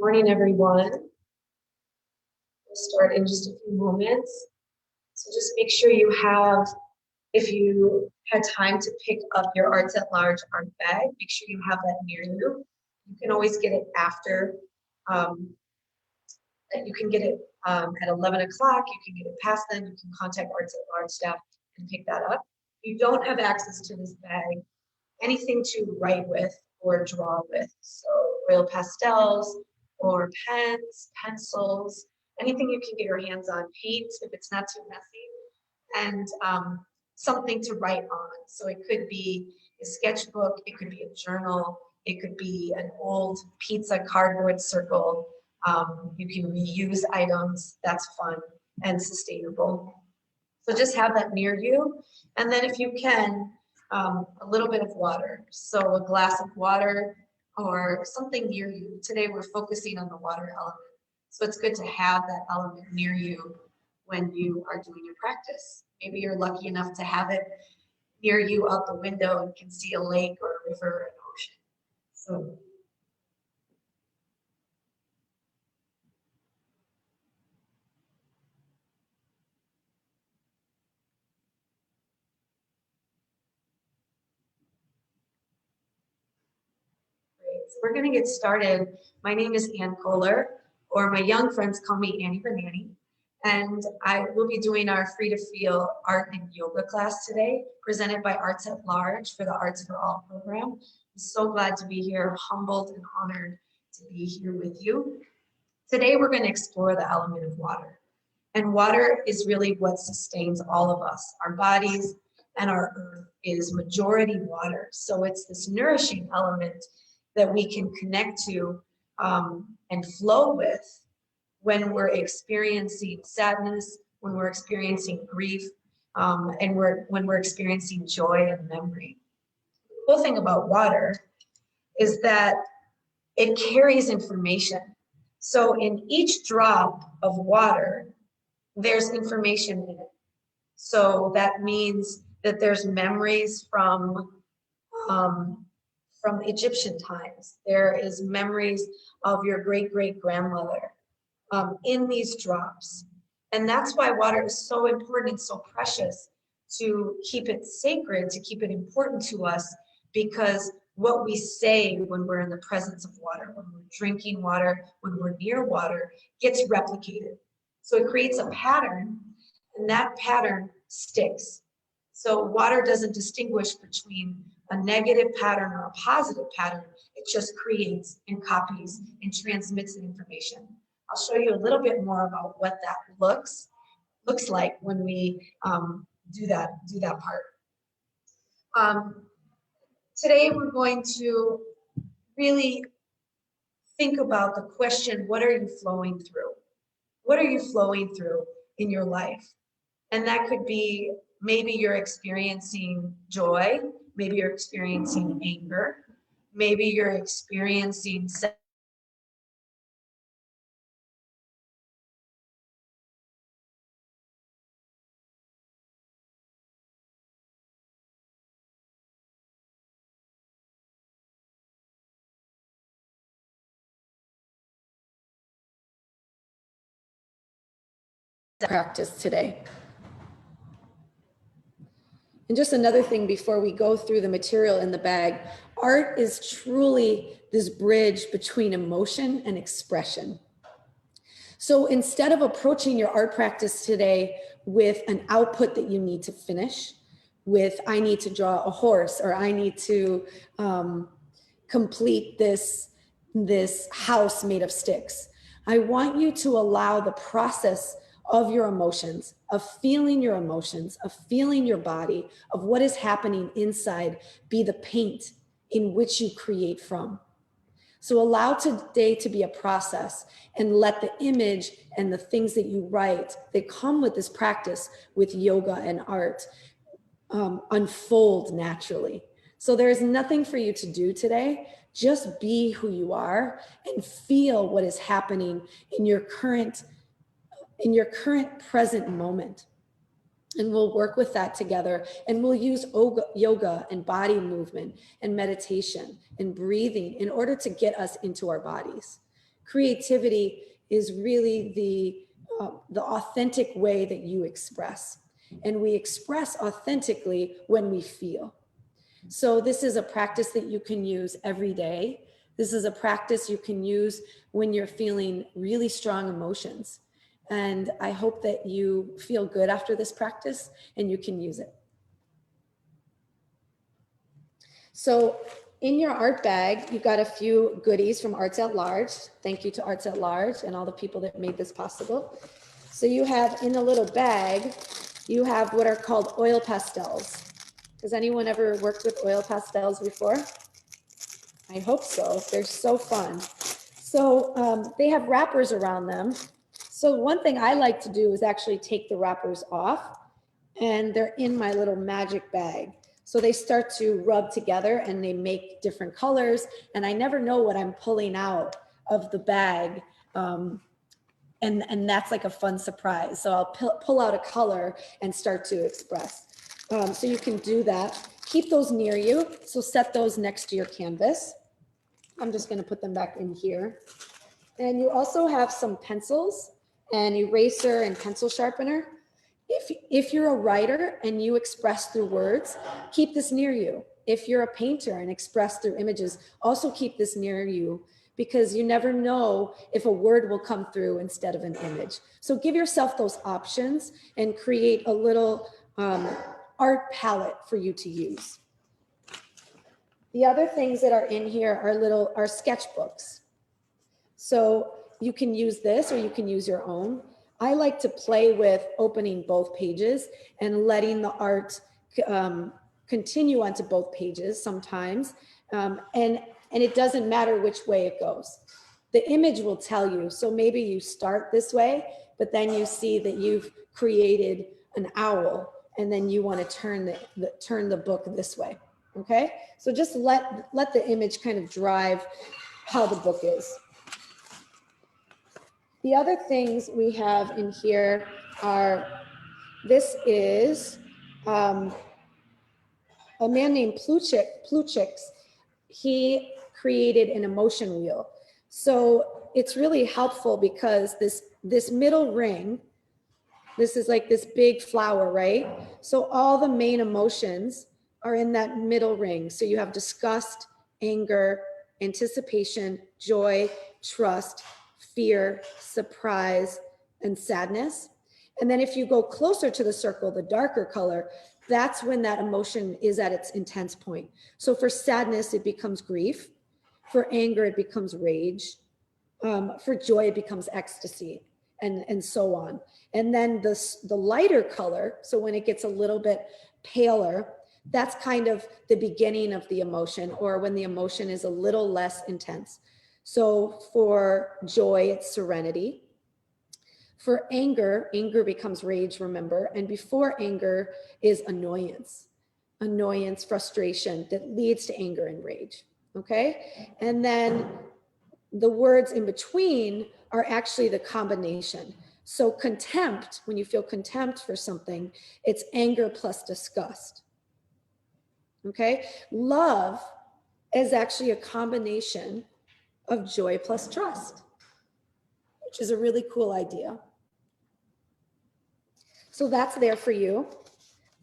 Morning, everyone. We'll start in just a few moments. So just make sure you have, if you had time to pick up your Arts at Large art bag, make sure you have that near you. You can always get it after, you can get it at 11 o'clock, you can get it past then, you can contact Arts at Large staff and pick that up. If you don't have access to this bag, anything to write with or draw with, so oil pastels or pens, pencils, anything you can get your hands on, paint if it's not too messy, and something to write on. So it could be a sketchbook, it could be a journal, it could be an old pizza cardboard circle. You can reuse items, that's fun and sustainable. So just have that near you. And then if you can, a little bit of water. So a glass of water or something near you. Today we're focusing on the water element. So it's good to have that element near you when you are doing your practice. Maybe you're lucky enough to have it near you out the window and can see a lake or a river or an ocean. So we're going to get started. My name is Koller, or my young friends call me Annie her Nanny, and I will be doing our Free to Feel art and yoga class today, presented by Arts at Large for the Arts4ALL program. I'm so glad to be here, humbled and honored to be here with you. Today we're going to explore the element of water. And water is really what sustains all of us. Our bodies and our earth is majority water. So it's this nourishing element that we can connect to and flow with when we're experiencing sadness, when we're experiencing grief, and when we're experiencing joy and memory. The cool thing about water is that it carries information. So in each drop of water, there's information in it. So that means that there's memories from Egyptian times. There is memories of your great-great-grandmother in these drops. And that's why water is so important and so precious, to keep it sacred, to keep it important to us, because what we say when we're in the presence of water, when we're drinking water, when we're near water, gets replicated. So it creates a pattern, and that pattern sticks. So water doesn't distinguish between a negative pattern or a positive pattern. It just creates and copies and transmits the information. I'll show you a little bit more about what that looks like when we do that part. Today we're going to really think about the question, what are you flowing through? What are you flowing through in your life? And that could be, maybe you're experiencing joy, maybe you're experiencing anger, maybe you're experiencing practice today. And just another thing before we go through the material in the bag, art is truly this bridge between emotion and expression. So instead of approaching your art practice today with an output that you need to finish, with I need to draw a horse, or I need to complete this house made of sticks, I want you to allow the process of your emotions, of feeling your emotions, of feeling your body, of what is happening inside, be the paint in which you create from. So allow today to be a process, and let the image and the things that you write that come with this practice, with yoga and art, unfold naturally. So there is nothing for you to do today. Just be who you are and feel what is happening in your current present moment. And we'll work with that together, and we'll use yoga and body movement and meditation and breathing in order to get us into our bodies. creativity is really the authentic way that you express. And we express authentically when we feel. So this is a practice that you can use every day. This is a practice you can use when you're feeling really strong emotions. And I hope that you feel good after this practice and you can use it. So in your art bag, you've got a few goodies from Arts at Large. Thank you to Arts at Large and all the people that made this possible. So you have in a little bag, you have what are called oil pastels. Has anyone ever worked with oil pastels before? I hope so. They're so fun. So they have wrappers around them. So one thing I like to do is actually take the wrappers off, and they're in my little magic bag. So they start to rub together and they make different colors, and I never know what I'm pulling out of the bag. And that's like a fun surprise. So I'll pull out a color and start to express. So you can do that. Keep those near you. So set those next to your canvas. I'm just going to put them back in here. And you also have some pencils, an eraser and pencil sharpener. If you're a writer and you express through words, keep this near you. If you're a painter and express through images, also keep this near you, because you never know if a word will come through instead of an image. So give yourself those options and create a little art palette for you to use. The other things that are in here are sketchbooks. So you can use this or you can use your own. I like to play with opening both pages and letting the art continue onto both pages sometimes. And it doesn't matter which way it goes. The image will tell you. So maybe you start this way, but then you see that you've created an owl, and then you want to turn the book this way. Okay, so just let the image kind of drive how the book is. The other things we have in here are, this is a man named Pluchix. He created an emotion wheel. So it's really helpful because this middle ring, this is like this big flower, right? So all the main emotions are in that middle ring. So you have disgust, anger, anticipation, joy, trust, fear, surprise, and sadness. And then if you go closer to the circle, the darker color, that's when that emotion is at its intense point. So for sadness, it becomes grief. For anger, it becomes rage. For joy, it becomes ecstasy, and so on. And then the lighter color, so when it gets a little bit paler, that's kind of the beginning of the emotion, or when the emotion is a little less intense. So for joy, it's serenity. For anger, anger becomes rage, remember, and before anger is annoyance, frustration that leads to anger and rage, okay? And then the words in between are actually the combination. So contempt, when you feel contempt for something, it's anger plus disgust, okay? Love is actually a combination of joy plus trust, which is a really cool idea. So that's there for you.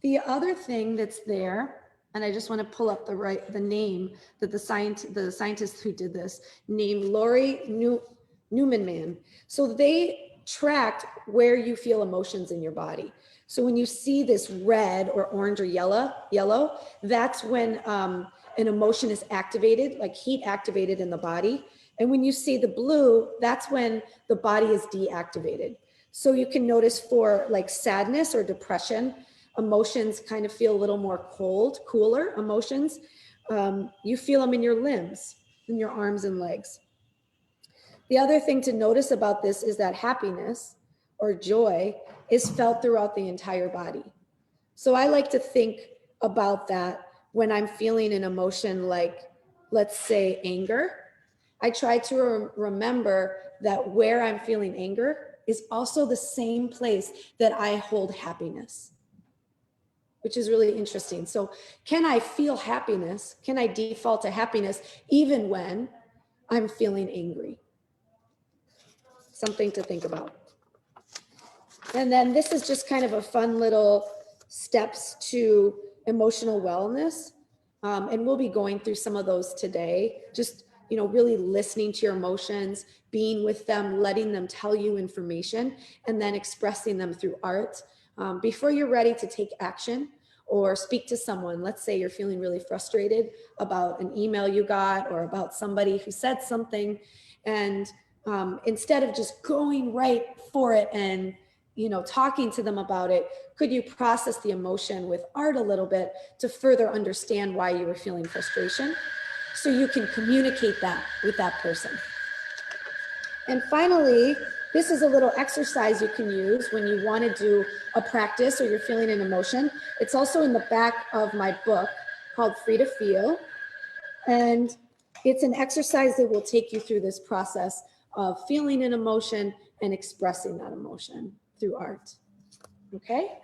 The other thing that's there, and I just want to pull up the name that the scientist who did this, named Lori Newman. So they tracked where you feel emotions in your body. So when you see this red or orange or yellow, that's when an emotion is activated, like heat activated in the body. And when you see the blue, that's when the body is deactivated. So you can notice for like sadness or depression, emotions kind of feel a little more cold, cooler emotions. You feel them in your limbs, in your arms and legs. The other thing to notice about this is that happiness or joy is felt throughout the entire body. So I like to think about that when I'm feeling an emotion like, let's say, anger. I try to remember that where I'm feeling anger is also the same place that I hold happiness, which is really interesting. So can I feel happiness? Can I default to happiness even when I'm feeling angry? something to think about. And then this is just kind of a fun little steps to emotional wellness. And we'll be going through some of those today. Just, really listening to your emotions, being with them, letting them tell you information, and then expressing them through art. Before you're ready to take action or speak to someone, let's say you're feeling really frustrated about an email you got or about somebody who said something. And instead of just going right for it and talking to them about it, could you process the emotion with art a little bit to further understand why you were feeling frustration so you can communicate that with that person? And finally, this is a little exercise you can use when you want to do a practice or you're feeling an emotion. It's also in the back of my book called Free to Feel. And it's an exercise that will take you through this process of feeling an emotion and expressing that emotion through art. Okay?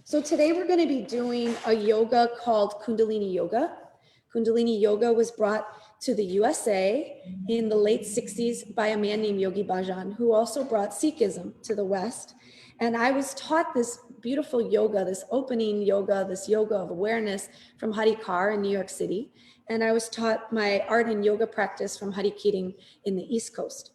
So today we're going to be doing a yoga called Kundalini Yoga. Kundalini Yoga was brought to the USA in the late 60s by a man named Yogi Bhajan, who also brought Sikhism to the West. And I was taught this beautiful yoga, this opening yoga, this yoga of awareness from Hari Kar in New York City. And I was taught my art and yoga practice from Hari Keating in the East Coast.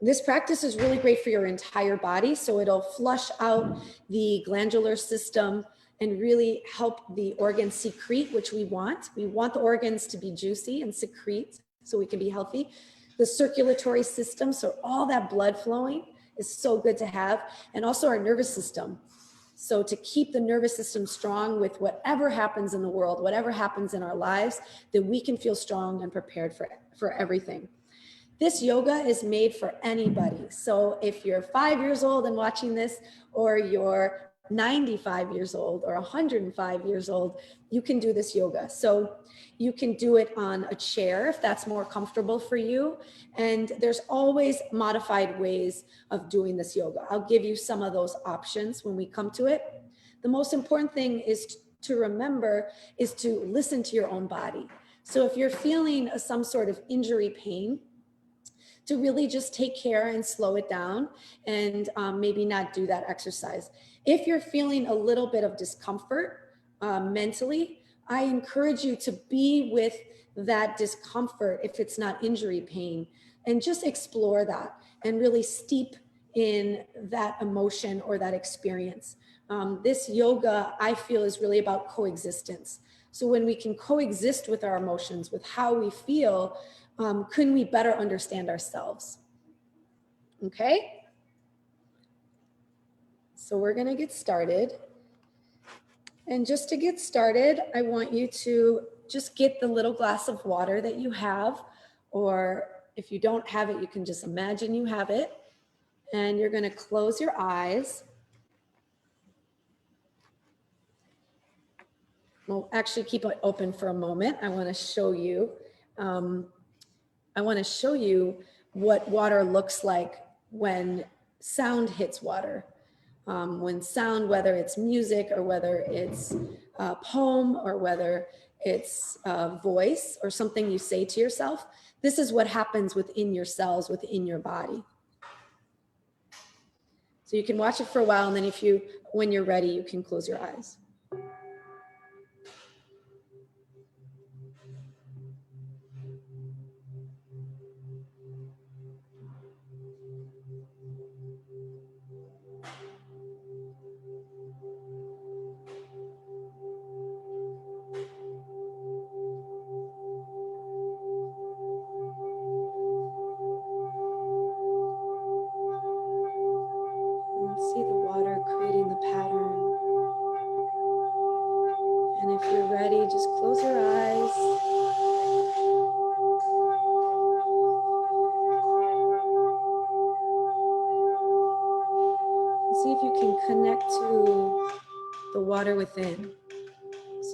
This practice is really great for your entire body. So it'll flush out the glandular system and really help the organs secrete, which we want. We want the organs to be juicy and secrete so we can be healthy. The circulatory system, so all that blood flowing is so good to have. And also our nervous system. So to keep the nervous system strong with whatever happens in the world, whatever happens in our lives, that we can feel strong and prepared for everything. This yoga is made for anybody. So if you're 5 years old and watching this, or you're 95 years old or 105 years old, you can do this yoga. So you can do it on a chair if that's more comfortable for you. And there's always modified ways of doing this yoga. I'll give you some of those options when we come to it. The most important thing is to remember is to listen to your own body. So if you're feeling some sort of injury pain, to really just take care and slow it down and maybe not do that exercise. If you're feeling a little bit of discomfort mentally, I encourage you to be with that discomfort if it's not injury pain, and just explore that and really steep in that emotion or that experience. This yoga, I feel, is really about coexistence. So when we can coexist with our emotions, with how we feel, can we better understand ourselves? Okay? So we're going to get started. And just to get started, I want you to just get the little glass of water that you have, or if you don't have it, you can just imagine you have it. And you're going to close your eyes. Well, actually keep it open for a moment. I want to show you. What water looks like when sound hits water. When sound, whether it's music or whether it's a poem or whether it's a voice or something you say to yourself, this is what happens within your cells, within your body. So you can watch it for a while, and then when you're ready, you can close your eyes. See the water creating the pattern. And if you're ready, just close your eyes. And see if you can connect to the water within.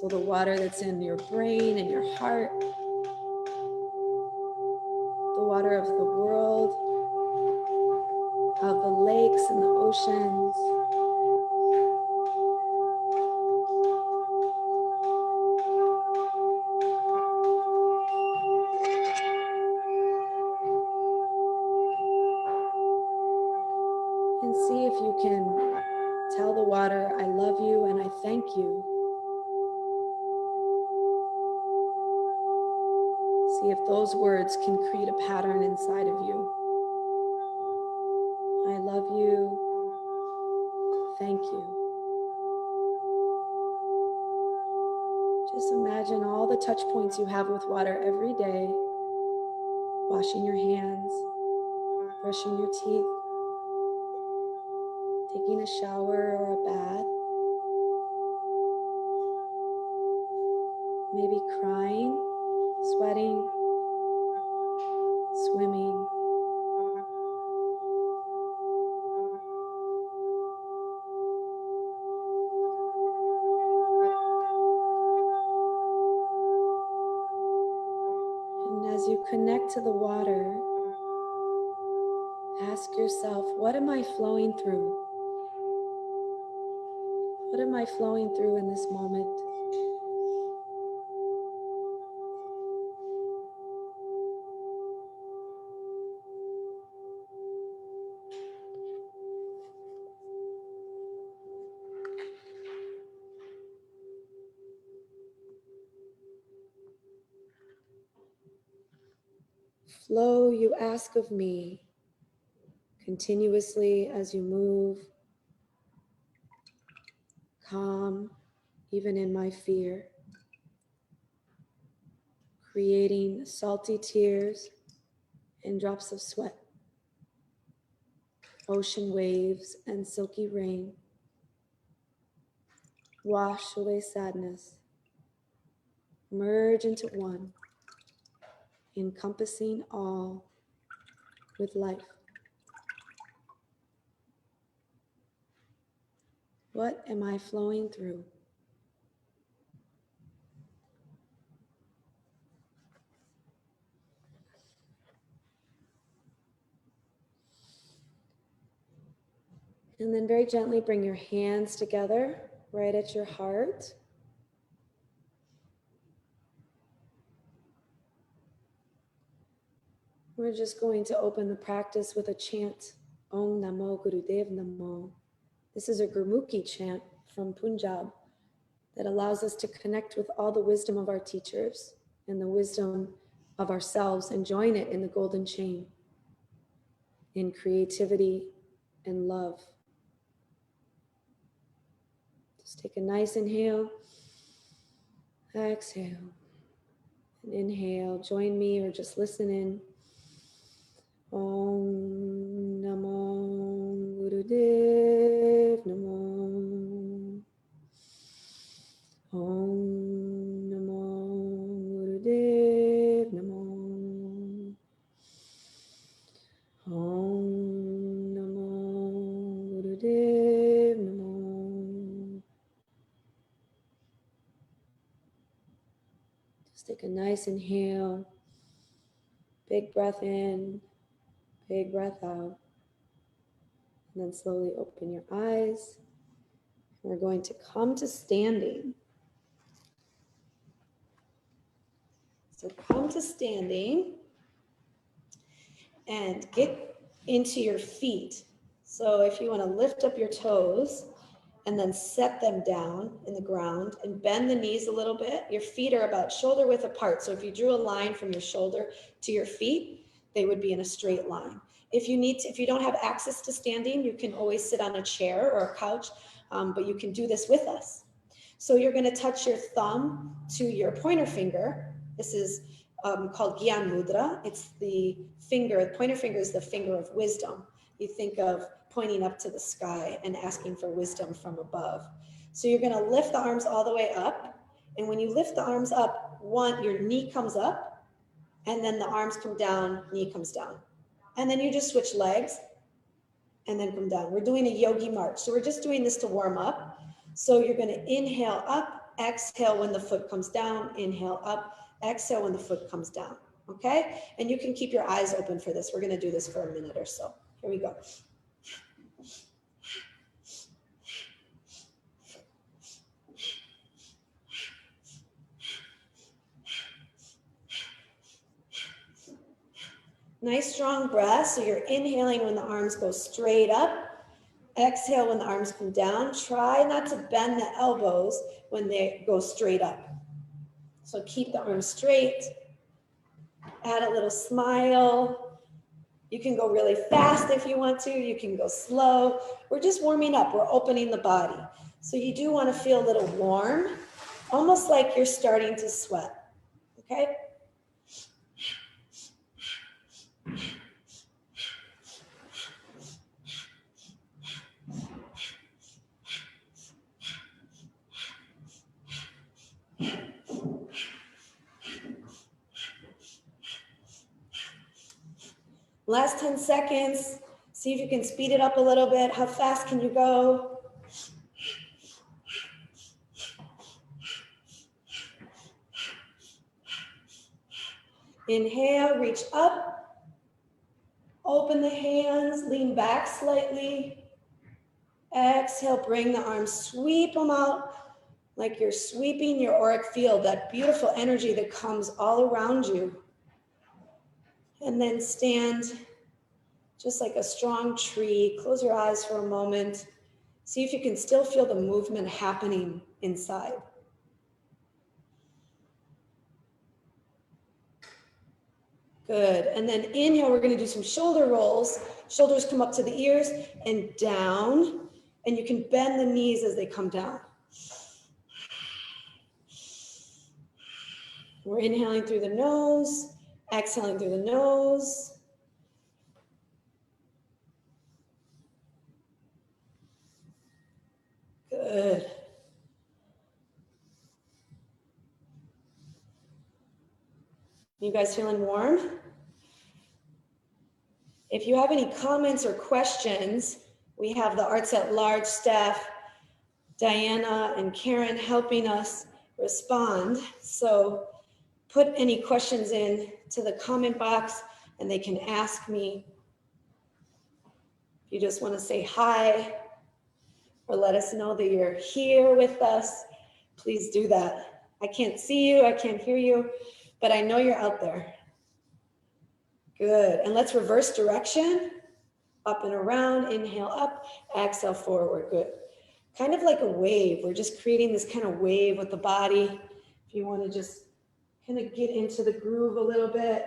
So the water that's in your brain and your heart, the water of the world, of the lakes and the oceans. tell the water, I love you and I thank you. See if those words can create a pattern inside of you. I love you. Thank you. Just imagine all the touch points you have with water every day. Washing your hands, brushing your teeth, taking a shower or a bath, maybe crying, sweating, swimming. And as you connect to the water, ask yourself, what am I flowing through? What am I flowing through in this moment? Flow, you ask of me, continuously as you move, calm, even in my fear, creating salty tears and drops of sweat, ocean waves and silky rain. Wash away sadness, merge into one, encompassing all with life. What am I flowing through? And then very gently bring your hands together right at your heart. We're just going to open the practice with a chant, Om Namo Gurudev Namo. This is a Gurmukhi chant from Punjab that allows us to connect with all the wisdom of our teachers and the wisdom of ourselves and join it in the golden chain, in creativity and love. Just take a nice inhale, exhale, and inhale. Join me or just listen in. Om Namo Gurudev Namo. Om Namo Gurudev Namo. Om Namo Gurudev Namo. Just take a nice inhale, big breath in, big breath out, and then slowly open your eyes. We're going to come to standing. So come to standing and get into your feet. So if you want to lift up your toes and then set them down in the ground and bend the knees a little bit, your feet are about shoulder width apart. So if you drew a line from your shoulder to your feet, they would be in a straight line. If you don't have access to standing, you can always sit on a chair or a couch, but you can do this with us. So you're going to touch your thumb to your pointer finger. This is called Gyan Mudra. It's the pointer finger is the finger of wisdom. You think of pointing up to the sky and asking for wisdom from above. So you're going to lift the arms all the way up. And when you lift the arms up, your knee comes up, and then the arms come down, knee comes down. And then you just switch legs and then come down. We're doing a yogi march. So we're just doing this to warm up. So you're going to inhale up, exhale when the foot comes down, inhale up, exhale when the foot comes down. Okay? And you can keep your eyes open for this. We're going to do this for a minute or so. Here we go. Nice strong breath. So you're inhaling when the arms go straight up, Exhale when the arms come down. Try not to bend the elbows when they go straight up. So keep the arms straight. Add a little smile. You can go really fast if you want to. You can go slow. We're just warming up. We're opening the body. So you do want to feel a little warm, almost like you're starting to sweat. Okay? Last 10 seconds. See if you can speed it up a little bit. How fast can you go? Inhale, reach up. Open the hands, lean back slightly. Exhale, bring the arms, sweep them out like you're sweeping your auric field, that beautiful energy that comes all around you. And then stand just like a strong tree. Close your eyes for a moment. See if you can still feel the movement happening inside. Good. And then inhale, we're going to do some shoulder rolls. Shoulders come up to the ears and down. And you can bend the knees as they come down. We're inhaling through the nose, exhaling through the nose. Good. You guys feeling warm? If you have any comments or questions, we have the Arts at Large staff, Diana and Karen, helping us respond. So put any questions in to the comment box and they can ask me. If you just want to say hi or let us know that you're here with us, please do that. I can't see you, I can't hear you, but I know you're out there. Good. And let's reverse direction. Up and around. Inhale up. Exhale forward. Good. Kind of like a wave. We're just creating this kind of wave with the body. If you want to just kind of get into the groove a little bit,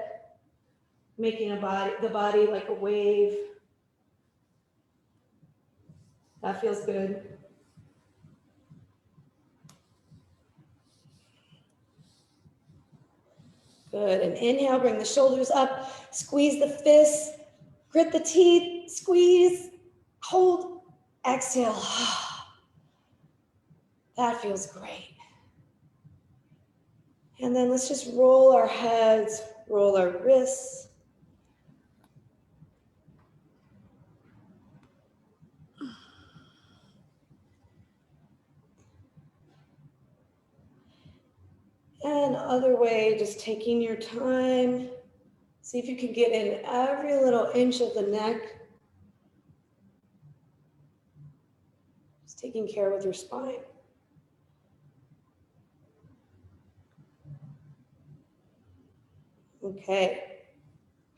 making the body like a wave. That feels good. Good. And inhale, bring the shoulders up, squeeze the fists, grit the teeth, squeeze, hold, exhale. That feels great. And then let's just roll our heads, roll our wrists. And other way, just taking your time. See if you can get in every little inch of the neck. Just taking care with your spine. Okay.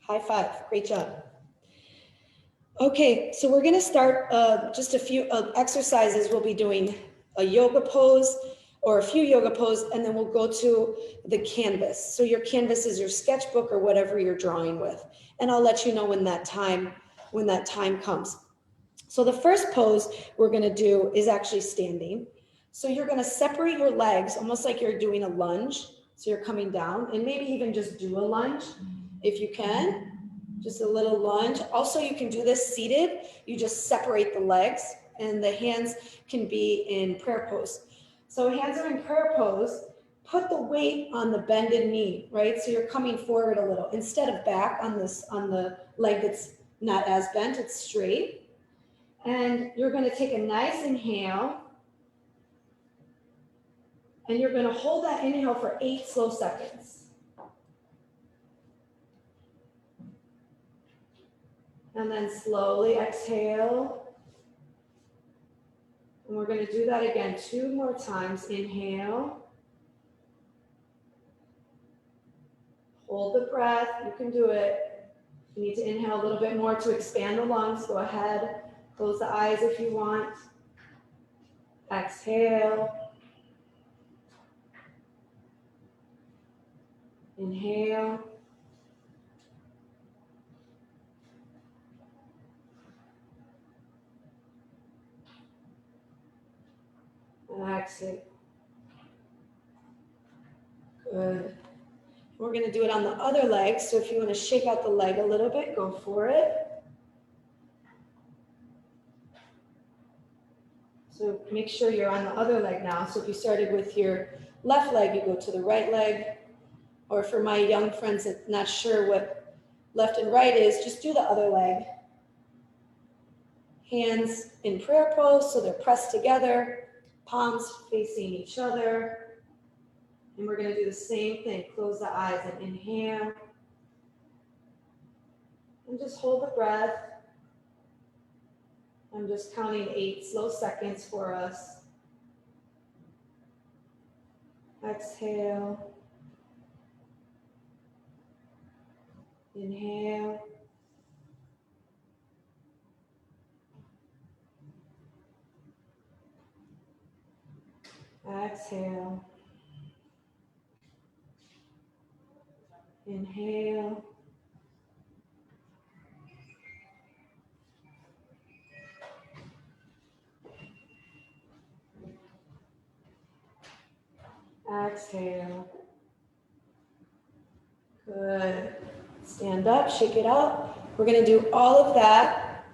High five. Great job. Okay, so we're going to start just a few exercises. We'll be doing a yoga pose or a few yoga poses, and then we'll go to the canvas. So your canvas is your sketchbook or whatever you're drawing with. And I'll let you know when that time comes. So the first pose we're going to do is actually standing. So you're going to separate your legs almost like you're doing a lunge. So you're coming down, and maybe even just do a lunge if you can. Just a little lunge. Also, you can do this seated. You just separate the legs, and the hands can be in prayer pose. So hands are in prayer pose. Put the weight on the bended knee, right? So you're coming forward a little instead of back on the leg that's not as bent. It's straight. And you're going to take a nice inhale. And you're going to hold that inhale for 8 slow seconds. And then slowly exhale. And we're going to do that again 2 more times. Inhale. Hold the breath. You can do it. You need to inhale a little bit more to expand the lungs. Go ahead. Close the eyes if you want. Exhale. Inhale. Exhale. Good. We're going to do it on the other leg. So if you want to shake out the leg a little bit, go for it. So make sure you're on the other leg now. So if you started with your left leg, you go to the right leg. Or for my young friends that not sure what left and right is, just do the other leg. Hands in prayer pose, so they're pressed together, palms facing each other. And we're going to do the same thing. Close the eyes and inhale. And just hold the breath. I'm just counting 8 slow seconds for us. Exhale. Inhale. Exhale. Inhale. Exhale. Good. Stand up, shake it out. We're going to do all of that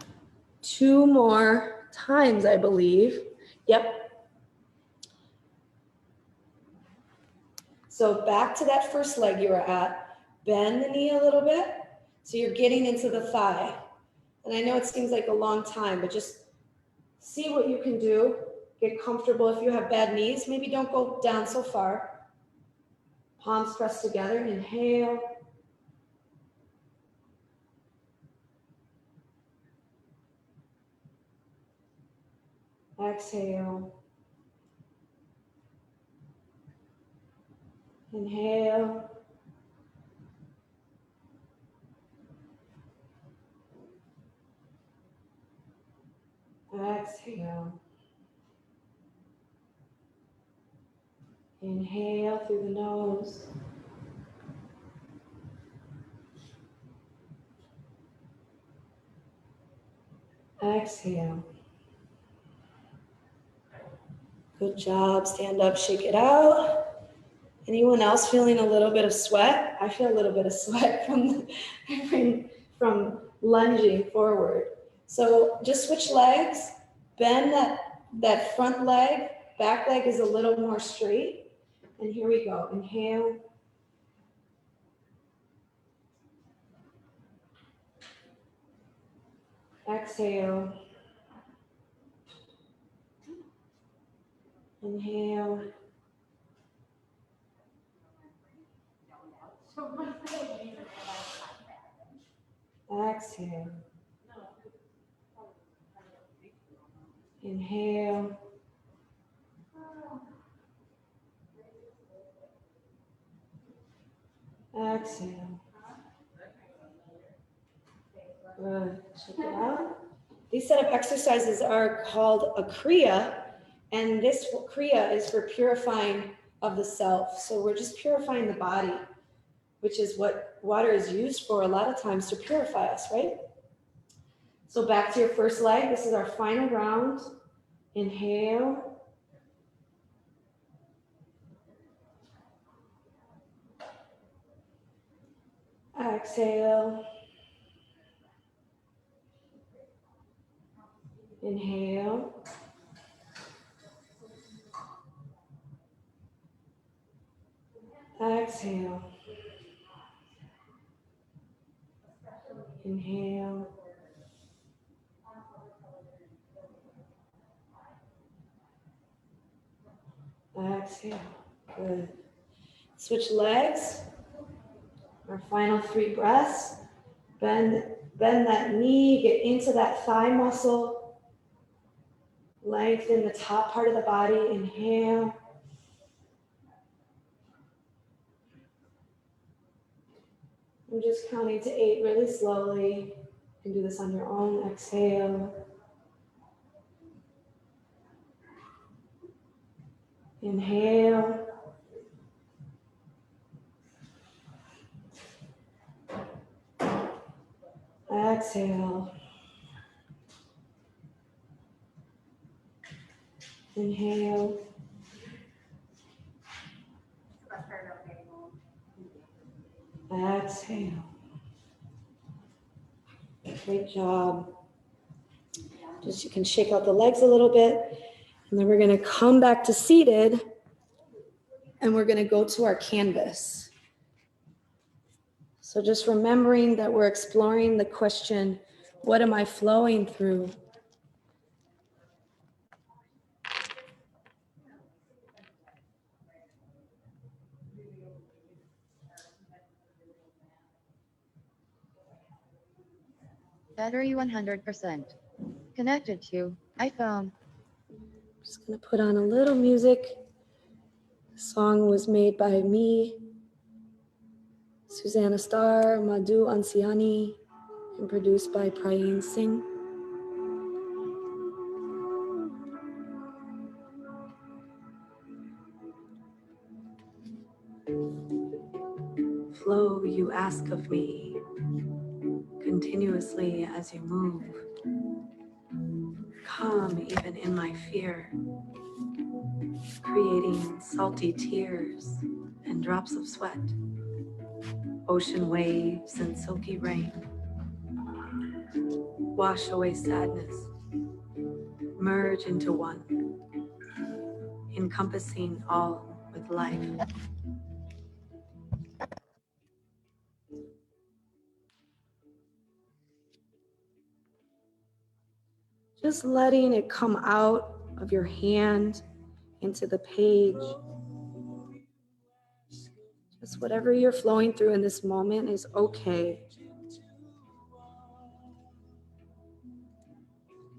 2 more times, I believe. Yep. So back to that first leg you were at. Bend the knee a little bit. So you're getting into the thigh. And I know it seems like a long time, but just see what you can do. Get comfortable. If you have bad knees, maybe don't go down so far. Palms pressed together. Inhale. Exhale. Inhale. Exhale. Inhale through the nose. Exhale. Good job. Stand up, shake it out. Anyone else feeling a little bit of sweat? I feel a little bit of sweat from lunging forward. So just switch legs. Bend that front leg. Back leg is a little more straight. And here we go. Inhale. Exhale. Inhale. Exhale. Inhale. Exhale. Good. Check it out. These set of exercises are called a kriya, and this kriya is for purifying of the self. So we're just purifying the body, which is what water is used for a lot of times to purify us, right? So back to your first leg. This is our final round. Inhale. Exhale. Inhale. Exhale. Inhale. Exhale. Good. Switch legs. Our final 3 breaths. Bend that knee, get into that thigh muscle. Lengthen the top part of the body. Inhale. I'm just counting to 8 really slowly. You can do this on your own. Exhale. Inhale. Exhale. Inhale. Exhale. Great job. Just you can shake out the legs a little bit. And then we're going to come back to seated. And we're going to go to our canvas. So just remembering that we're exploring the question, what am I flowing through? Battery 100%. Connected to iPhone. Just going to put on a little music. The song was made by me, Susanna Starr, Madhu Ansiani, and produced by Prayeen Singh. Flow, you ask of me, continuously as you move. Come even in my fear, creating salty tears and drops of sweat, ocean waves and silky rain. Wash away sadness, merge into one, encompassing all with life. Just letting it come out of your hand into the page. Just whatever you're flowing through in this moment is okay.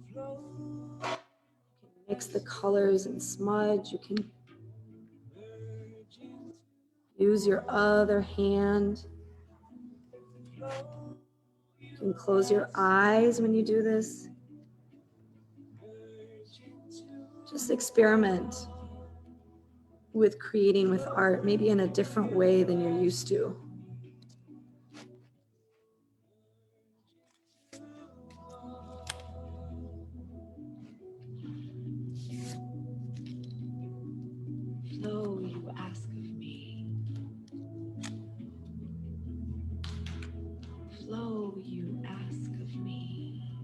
You can mix the colors and smudge. You can use your other hand. You can close your eyes when you do this. Just experiment with creating with art, maybe in a different way than you're used to. Flow, you ask of me. Flow, you ask of me.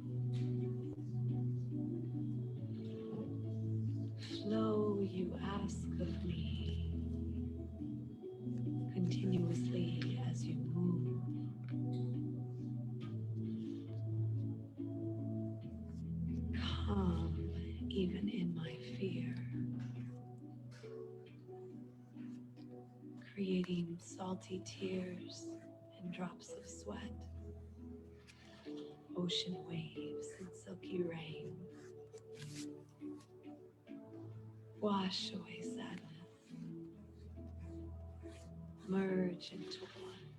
Flow, you ask of me. Continuously as you move. Come even in my fear. Creating salty tears and drops of sweat, ocean waves and silky rain. Wash away sadness, merge into one.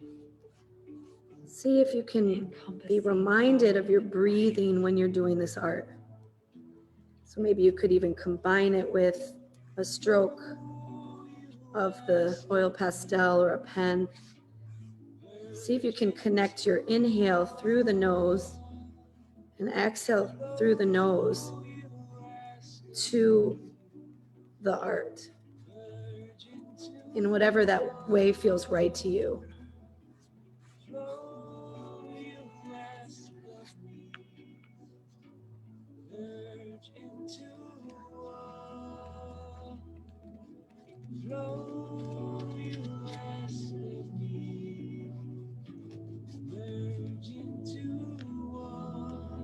See if you can be reminded of your breathing when you're doing this art. So maybe you could even combine it with a stroke of the oil pastel or a pen. See if you can connect your inhale through the nose and exhale through the nose to the art in whatever that way feels right to you.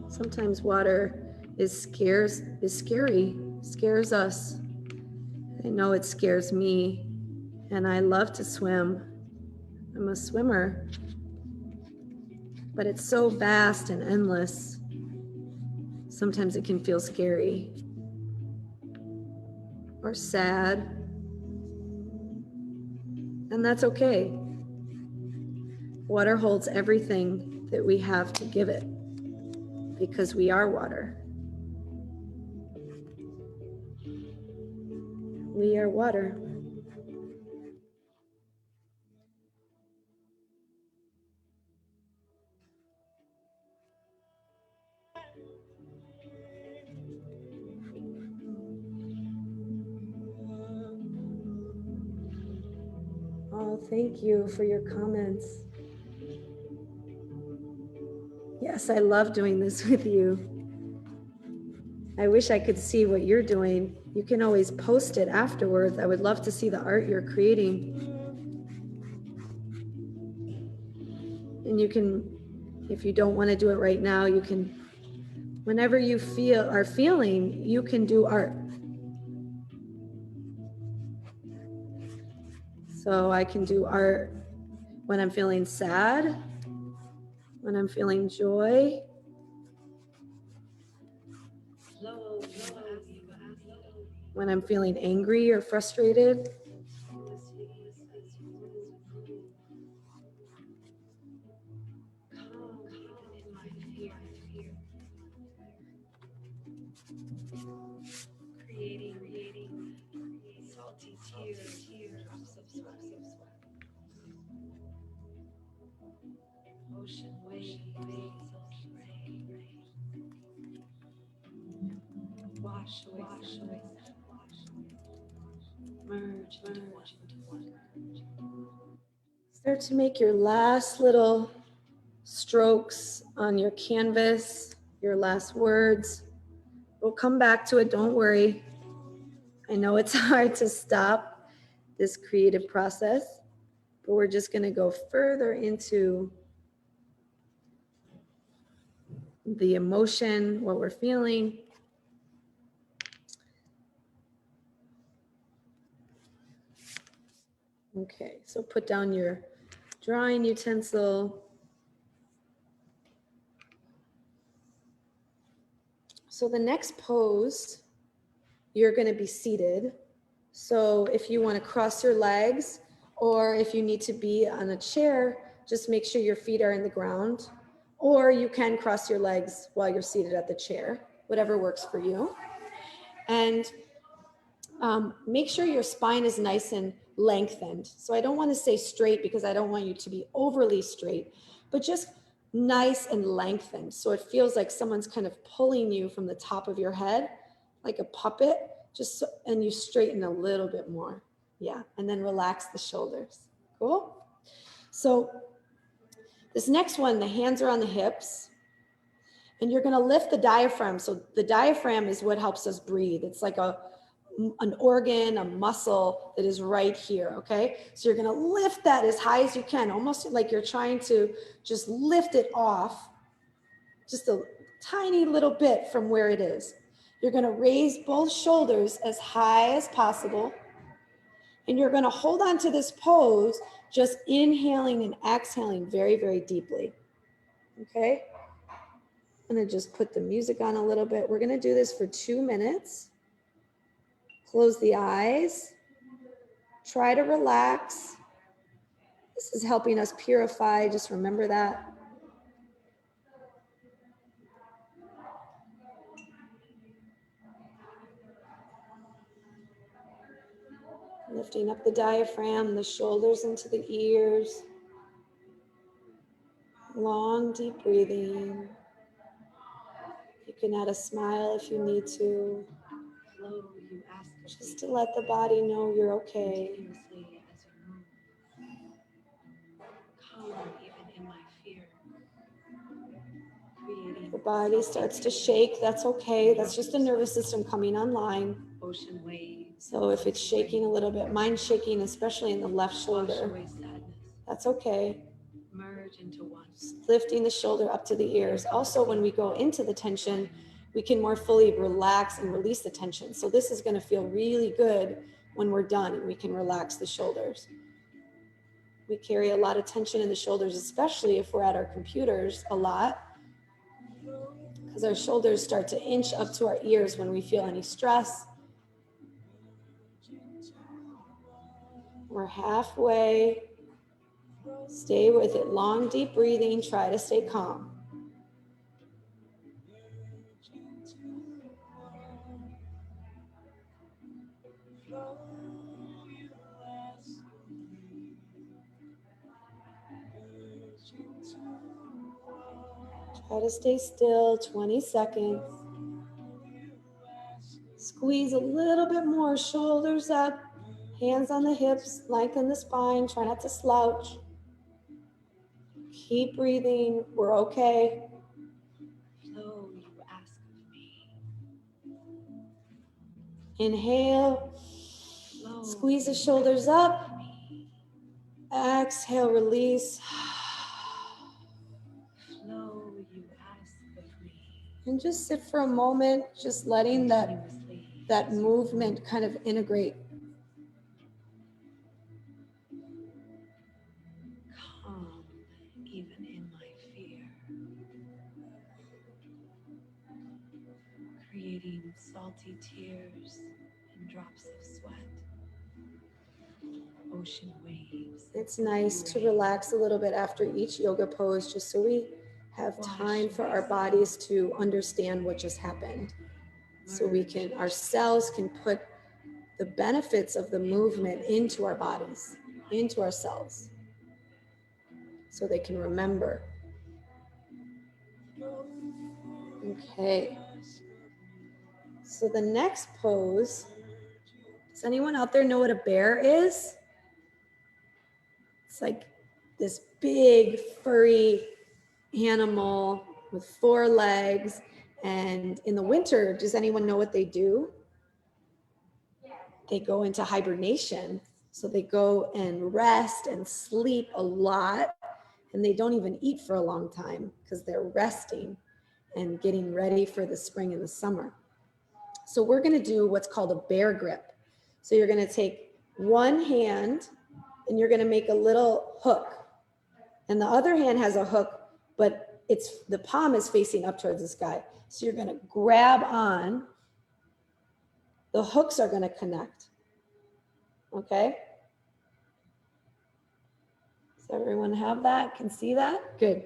Sometimes water scares us. I know it scares me, and I love to swim. I'm a swimmer, but it's so vast and endless. Sometimes it can feel scary or sad, and that's okay. Water holds everything that we have to give it, because we are water. We are water. Oh, thank you for your comments. Yes, I love doing this with you. I wish I could see what you're doing. You can always post it afterwards. I would love to see the art you're creating. And you can, if you don't want to do it right now, you can, whenever you are feeling, you can do art. So I can do art when I'm feeling sad, when I'm feeling joy. When I'm feeling angry or frustrated. Creating salty tears, drops of sweat, ocean waves, wash away, merge into one. Start to make your last little strokes on your canvas, your last words. We'll come back to it, don't worry. I know it's hard to stop this creative process, but we're just going to go further into the emotion, what we're feeling. Okay, so put down your drawing utensil. So the next pose, you're going to be seated. So if you want to cross your legs, or if you need to be on a chair, just make sure your feet are in the ground. Or you can cross your legs while you're seated at the chair, whatever works for you. And make sure your spine is nice and lengthened. So I don't want to say straight because I don't want you to be overly straight, but just nice and lengthened. So it feels like someone's kind of pulling you from the top of your head, like a puppet, just so, and you straighten a little bit more. Yeah, and then relax the shoulders. Cool? So this next one, the hands are on the hips. And you're going to lift the diaphragm. So the diaphragm is what helps us breathe. It's like an organ, a muscle that is right here, okay? So you're going to lift that as high as you can, almost like you're trying to just lift it off just a tiny little bit from where it is. You're going to raise both shoulders as high as possible. And you're going to hold on to this pose, just inhaling and exhaling very, very deeply, okay? I'm going to just put the music on a little bit. We're going to do this for 2 minutes. Close the eyes. Try to relax. This is helping us purify. Just remember that. Lifting up the diaphragm, the shoulders into the ears. Long, deep breathing. You can add a smile if you need to. Just to let the body know you're okay. The body starts to shake. That's okay. That's just the nervous system coming online. Ocean waves. So if it's shaking a little bit, mine's shaking, especially in the left shoulder. That's okay. Merge into one. Just lifting the shoulder up to the ears. Also, when we go into the tension, we can more fully relax and release the tension. So this is going to feel really good when we're done and we can relax the shoulders. We carry a lot of tension in the shoulders, especially if we're at our computers a lot, because our shoulders start to inch up to our ears when we feel any stress. We're halfway. Stay with it. Long, deep breathing. Try to stay calm. Try to stay still, 20 seconds. Squeeze a little bit more, shoulders up, hands on the hips, lengthen the spine, try not to slouch. Keep breathing, we're okay. Flow, you ask of me. Inhale, Flow, squeeze the shoulders up. Exhale, release. flow, you ask of me. And just sit for a moment, just letting that Continuously. movement kind of integrate. Calm, even in my fear. Creating salty tears and drops of sweat. Ocean waves. It's nice to relax a little bit after each yoga pose, just so we have time for our bodies to understand what just happened. So we can, our cells can put the benefits of the movement into our bodies, into our cells, so they can remember. Okay. So the next pose, does anyone out there know what a bear is? It's like this big furry animal with 4 legs. And in the winter, does anyone know what they do? They go into hibernation. So they go and rest and sleep a lot. And they don't even eat for a long time because they're resting and getting ready for the spring and the summer. So we're going to do what's called a bear grip. So you're going to take one hand and you're going to make a little hook. And the other hand has a hook, but the palm is facing up towards the sky. So you're going to grab on. The hooks are going to connect. Okay? Does everyone have that? Can see that? Good.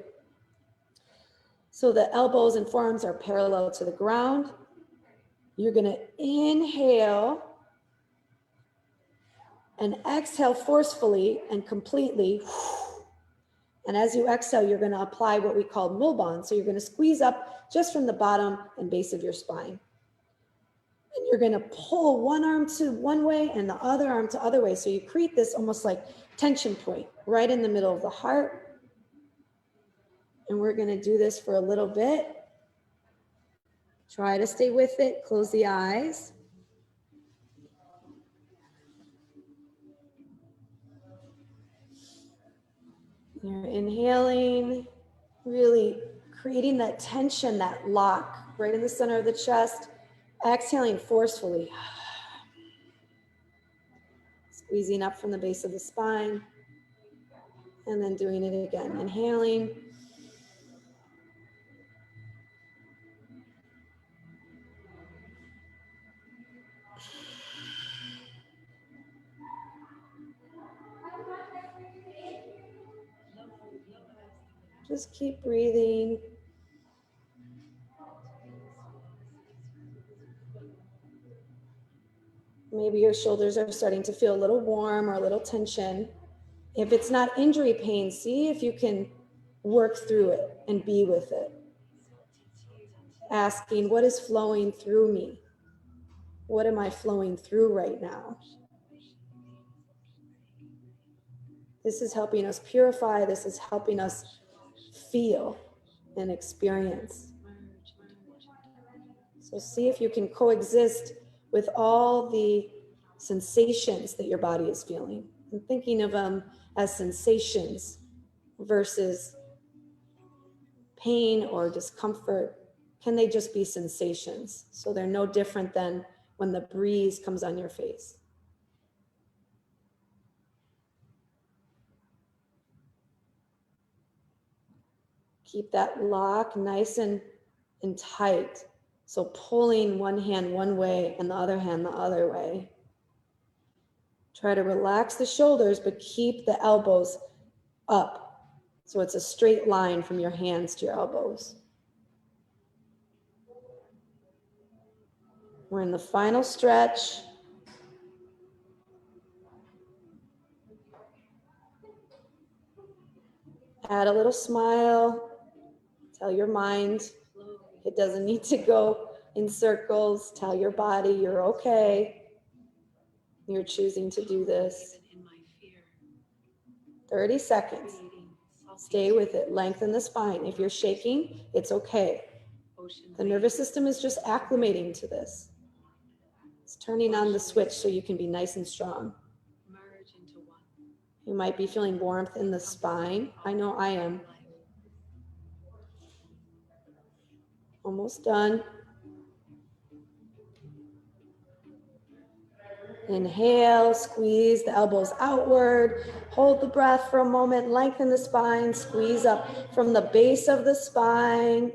So the elbows and forearms are parallel to the ground. You're going to inhale and exhale forcefully and completely. And as you exhale, you're going to apply what we call mulban. So you're going to squeeze up just from the bottom and base of your spine. And you're going to pull one arm to one way and the other arm to other way. So you create this almost like tension point right in the middle of the heart. And we're going to do this for a little bit. Try to stay with it. Close the eyes. You're inhaling, really creating that tension, that lock right in the center of the chest. Exhaling forcefully. Squeezing up from the base of the spine. And then doing it again. Inhaling. Just keep breathing. Maybe your shoulders are starting to feel a little warm or a little tension. If it's not injury pain, see if you can work through it and be with it. Asking, what is flowing through me? What am I flowing through right now? This is helping us purify. This is helping us feel and experience. So see if you can coexist with all the sensations that your body is feeling. And thinking of them as sensations versus pain or discomfort. Can they just be sensations? So they're no different than when the breeze comes on your face. Keep that lock nice and tight. So pulling one hand one way and the other hand the other way. Try to relax the shoulders, but keep the elbows up. So it's a straight line from your hands to your elbows. We're in the final stretch. Add a little smile. Tell your mind it doesn't need to go in circles. Tell your body you're okay. You're choosing to do this. 30 seconds. Stay with it. Lengthen the spine. If you're shaking, it's okay. The nervous system is just acclimating to this. It's turning on the switch so you can be nice and strong. You might be feeling warmth in the spine. I know I am. Almost done. Inhale, squeeze the elbows outward. Hold the breath for a moment. Lengthen the spine. Squeeze up from the base of the spine.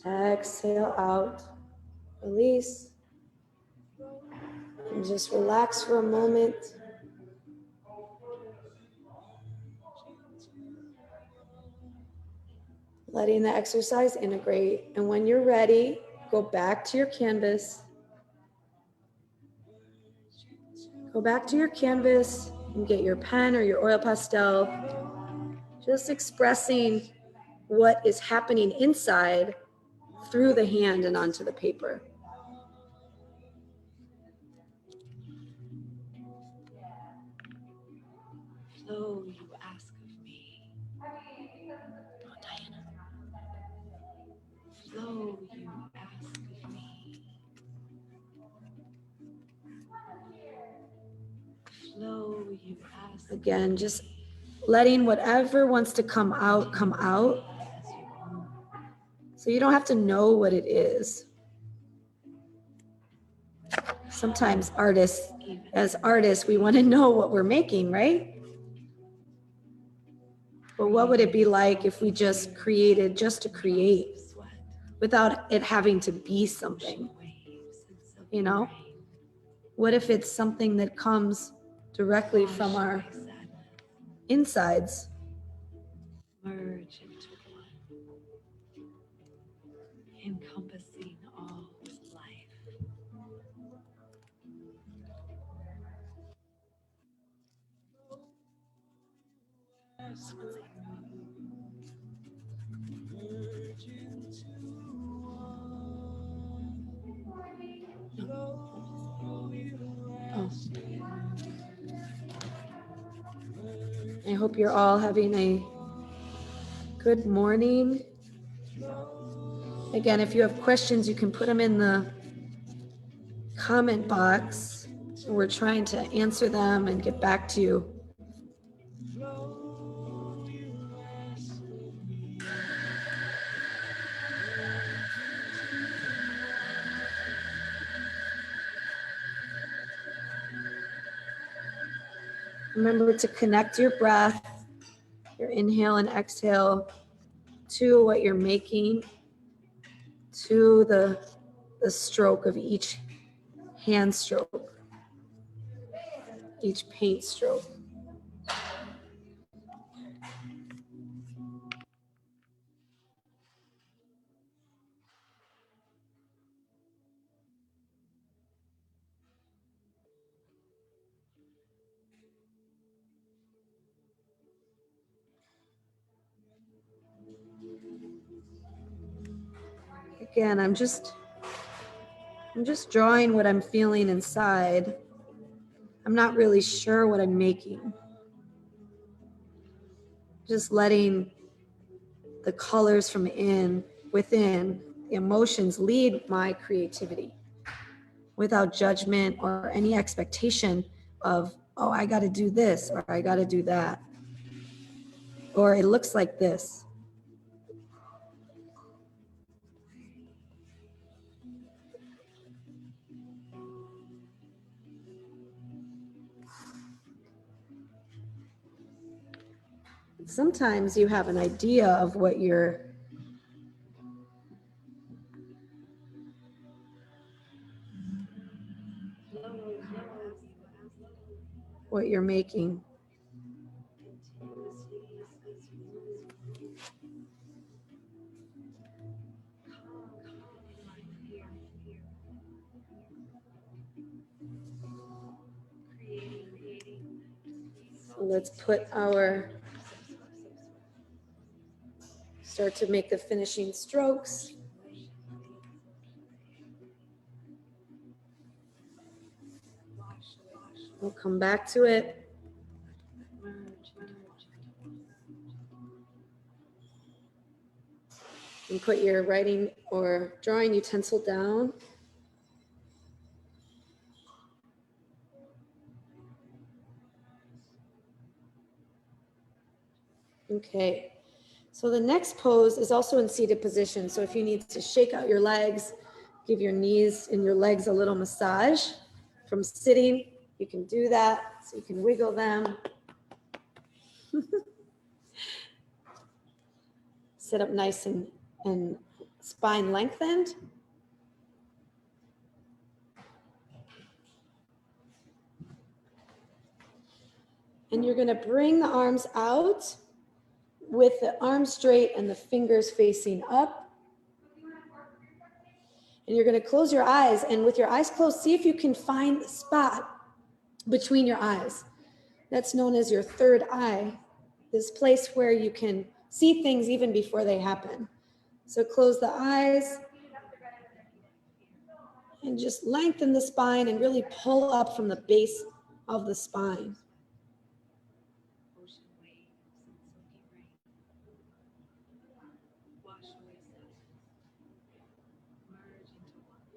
Exhale out. Release. And just relax for a moment. Letting the exercise integrate. And when you're ready, go back to your canvas. Go back to your canvas and get your pen or your oil pastel. Just expressing what is happening inside through the hand and onto the paper. Flow, you ask of me. Oh, Diana. Flow, you ask of me. Flow, you ask. Again, just letting whatever wants to come out, come out. So you don't have to know what it is. Sometimes as artists, we want to know what we're making, right? But what would it be like if we just created just to create without it having to be something? You know? What if it's something that comes directly from our insides? Merge into one, encompassing all life. Oh. I hope you're all having a good morning. Again, if you have questions, you can put them in the comment box. We're trying to answer them and get back to you. Remember to connect your breath, your inhale and exhale, to what you're making, to the stroke of each hand stroke, each paint stroke. Again, I'm just drawing what I'm feeling inside. I'm not really sure what I'm making. Just letting the colors from within, the emotions lead my creativity without judgment or any expectation of, oh, I got to do this or I got to do that. Or it looks like this. Sometimes you have an idea of what you're making. let's start to make the finishing strokes. We'll come back to it. And put your writing or drawing utensil down. Okay, so the next pose is also in seated position. So if you need to shake out your legs, give your knees and your legs a little massage from sitting, you can do that. So you can wiggle them. Sit up nice and spine lengthened. And you're going to bring the arms out with the arms straight and the fingers facing up. And you're going to close your eyes, and with your eyes closed, see if you can find the spot between your eyes. That's known as your third eye, this place where you can see things even before they happen. So close the eyes and just lengthen the spine and really pull up from the base of the spine.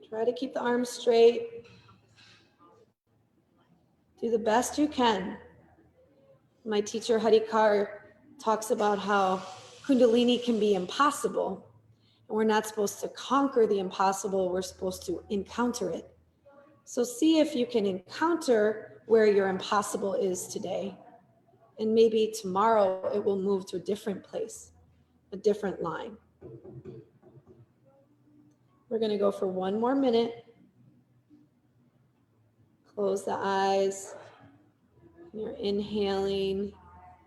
Try to keep the arms straight. Do the best you can. My teacher, Harikar, talks about how Kundalini can be impossible. And we're not supposed to conquer the impossible. We're supposed to encounter it. So see if you can encounter where your impossible is today. And maybe tomorrow it will move to a different place, a different line. We're going to go for one more minute. Close the eyes. You're inhaling,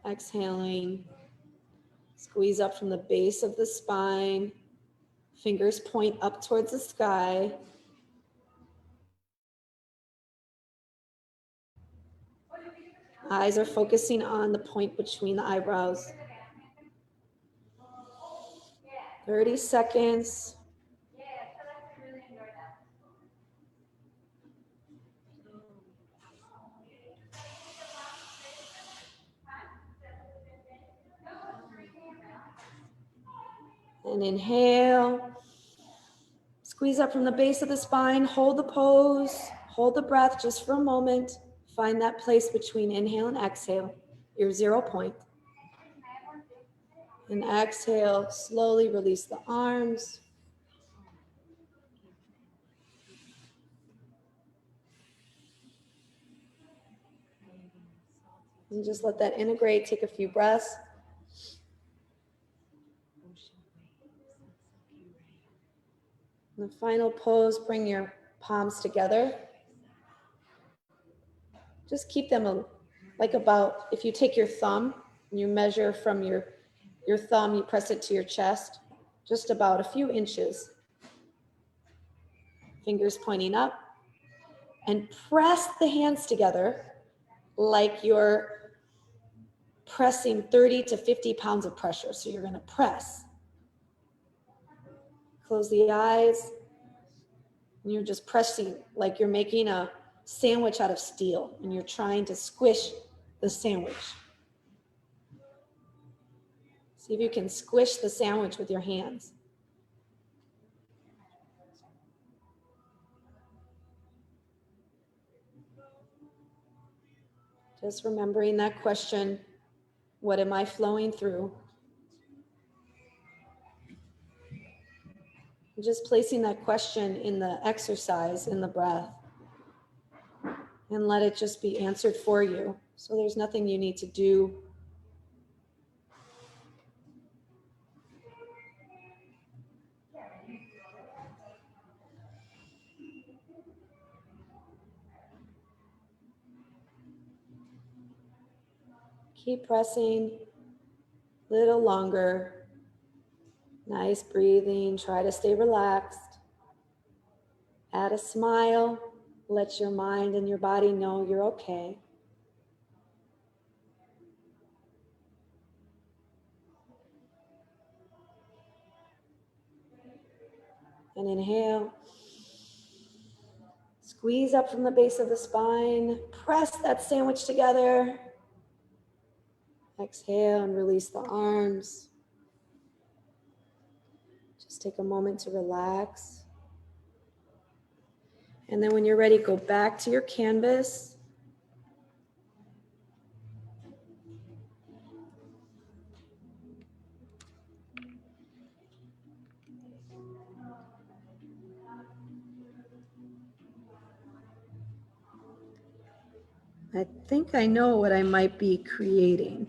exhaling. Squeeze up from the base of the spine. Fingers point up towards the sky. Eyes are focusing on the point between the eyebrows. 30 seconds. And inhale. Squeeze up from the base of the spine. Hold the pose. Hold the breath just for a moment. Find that place between inhale and exhale, your 0 point. And exhale, slowly release the arms. And just let that integrate. Take a few breaths. The final pose, bring your palms together. Just keep them like about, if you take your thumb and you measure from your thumb, you press it to your chest, just about a few inches. Fingers pointing up. And press the hands together like you're pressing 30 to 50 pounds of pressure. So you're going to press. Close the eyes. And you're just pressing like you're making a sandwich out of steel and you're trying to squish the sandwich. See if you can squish the sandwich with your hands. Just remembering that question, what am I flowing through? Just placing that question in the exercise, in the breath, and let it just be answered for you. So there's nothing you need to do. Keep pressing a little longer. Nice breathing. Try to stay relaxed. Add a smile. Let your mind and your body know you're okay. And inhale. Squeeze up from the base of the spine. Press that sandwich together. Exhale and release the arms. Just take a moment to relax. And then when you're ready, go back to your canvas. I think I know what I might be creating.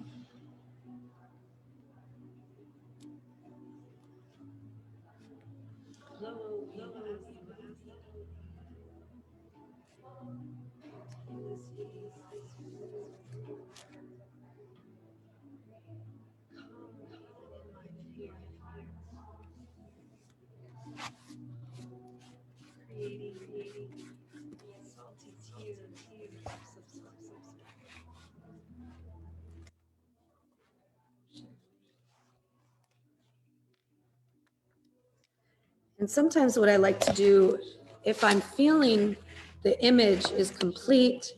And sometimes what I like to do, if I'm feeling the image is complete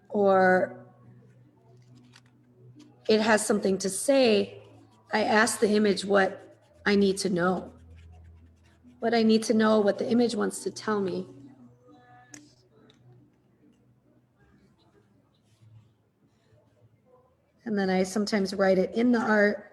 or it has something to say, I ask the image what I need to know. What I need to know, what the image wants to tell me. And then I sometimes write it in the art.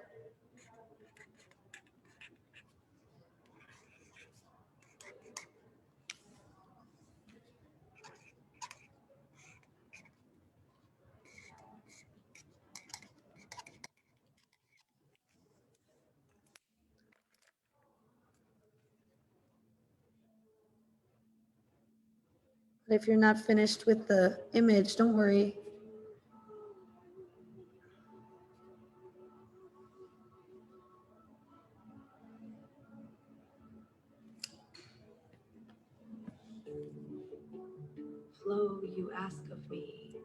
But if you're not finished with the image, don't worry. Flow, you ask of me,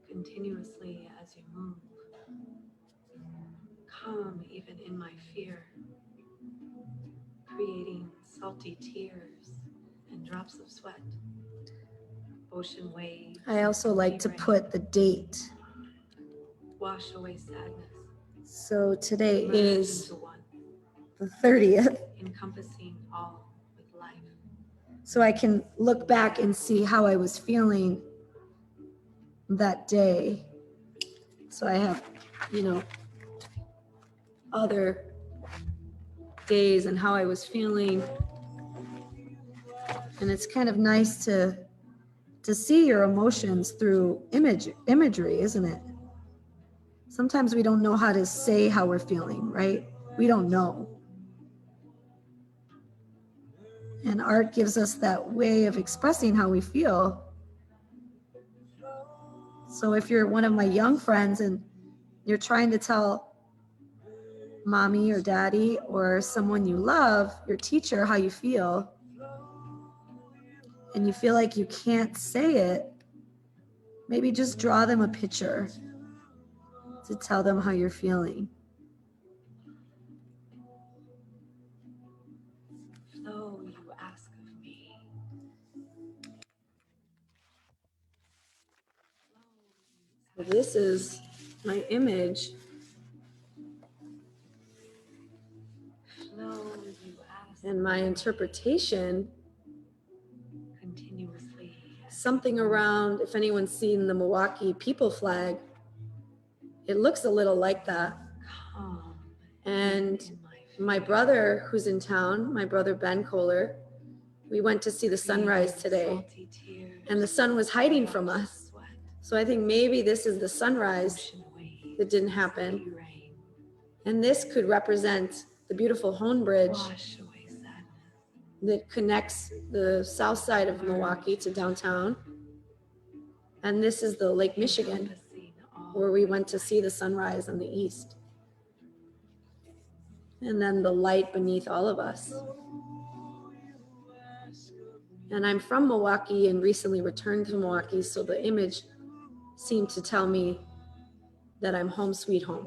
continuously as you move. Come even in my fear, creating salty tears and drops of sweat. Ocean waves. I also like to put the date. Wash away sadness. So today Merge is into one, the 30th. encompassing all with life. So I can look back and see how I was feeling that day. So I have, other days and how I was feeling. And it's kind of nice to see your emotions through imagery, isn't it? Sometimes we don't know how to say how we're feeling, right? We don't know. And art gives us that way of expressing how we feel. So if you're one of my young friends and you're trying to tell mommy or daddy or someone you love, your teacher, how you feel, and you feel like you can't say it, maybe just draw them a picture to tell them how you're feeling. Flow, you ask of me. So this is my image. Flow, you ask. And my interpretation, Continuously. something around, if anyone's seen the Milwaukee people flag, it looks a little like that. Calm. And my brother who's in town, my brother Ben Koller, we went to see the sunrise today and the sun was hiding from us. So I think maybe this is the sunrise that didn't happen. And this could represent the beautiful Hone Bridge that connects the south side of Milwaukee to downtown. And this is the Lake Michigan, where we went to see the sunrise on the east. And then the light beneath all of us. And I'm from Milwaukee and recently returned to Milwaukee, so the image seemed to tell me that I'm home sweet home.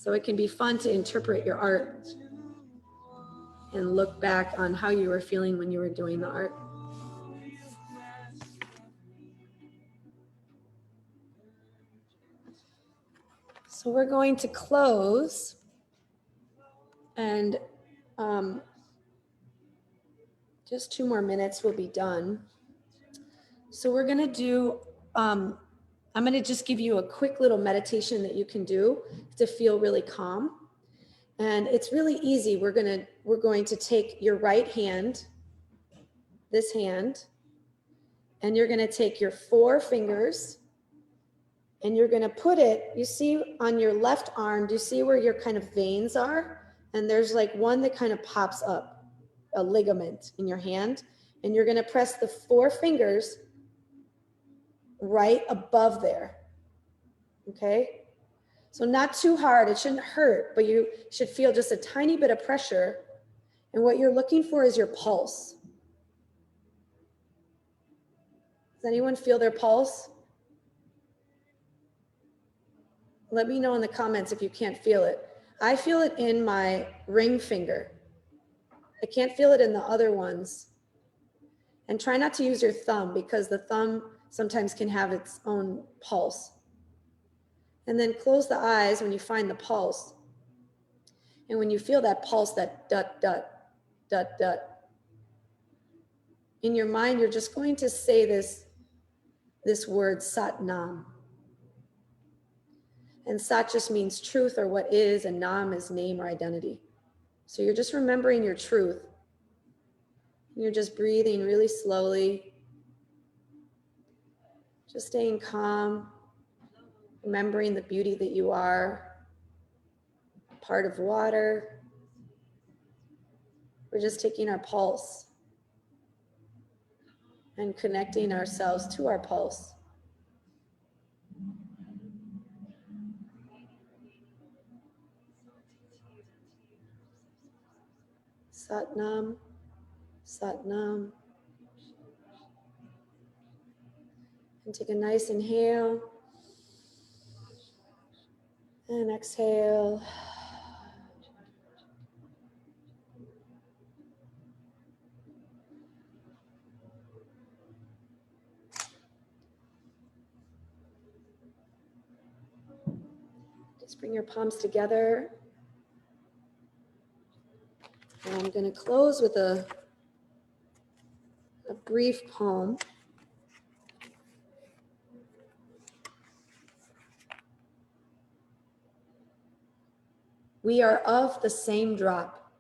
So it can be fun to interpret your art and look back on how you were feeling when you were doing the art. So we're going to close, and just 2 more minutes, we'll be done. So we're going to do, I'm going to just give you a quick little meditation that you can do to feel really calm. And it's really easy. We're going to take your right hand, this hand, and you're going to take your 4 fingers and you're going to put it, you see on your left arm, do you see where your kind of veins are? And there's like one that kind of pops up, a ligament in your hand. And you're going to press the 4 fingers right above there. Okay? So not too hard, it shouldn't hurt, but you should feel just a tiny bit of pressure. And what you're looking for is your pulse. Does anyone feel their pulse? Let me know in the comments if you can't feel it. I feel it in my ring finger. I can't feel it in the other ones. And try not to use your thumb, because the thumb sometimes can have its own pulse. And then close the eyes when you find the pulse. And when you feel that pulse, that dut, dut, dut, dut, in your mind, you're just going to say this word, Sat Nam. And Sat just means truth or what is, and Nam is name or identity. So you're just remembering your truth. You're just breathing really slowly, just staying calm, remembering the beauty that you are, part of water. We're just taking our pulse and connecting ourselves to our pulse. Sat Nam, Sat Nam. And take a nice inhale and exhale. Just bring your palms together. And I'm going to close with a brief poem. We are of the same drop,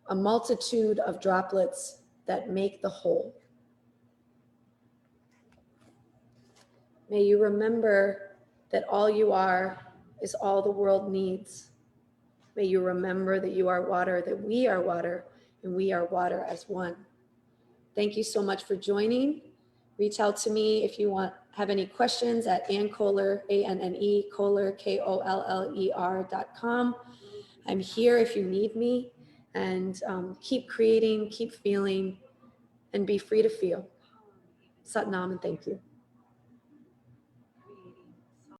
a multitude of droplets that make the whole. May you remember that all you are is all the world needs. May you remember that you are water, that we are water, and we are water as one. Thank you so much for joining. Reach out to me if you have any questions at Anne Koller, A-N-N-E, Koller, K-O-L-L-E-R.com. I'm here if you need me, and keep creating, keep feeling, and be free to feel. Sat Nam, and thank you.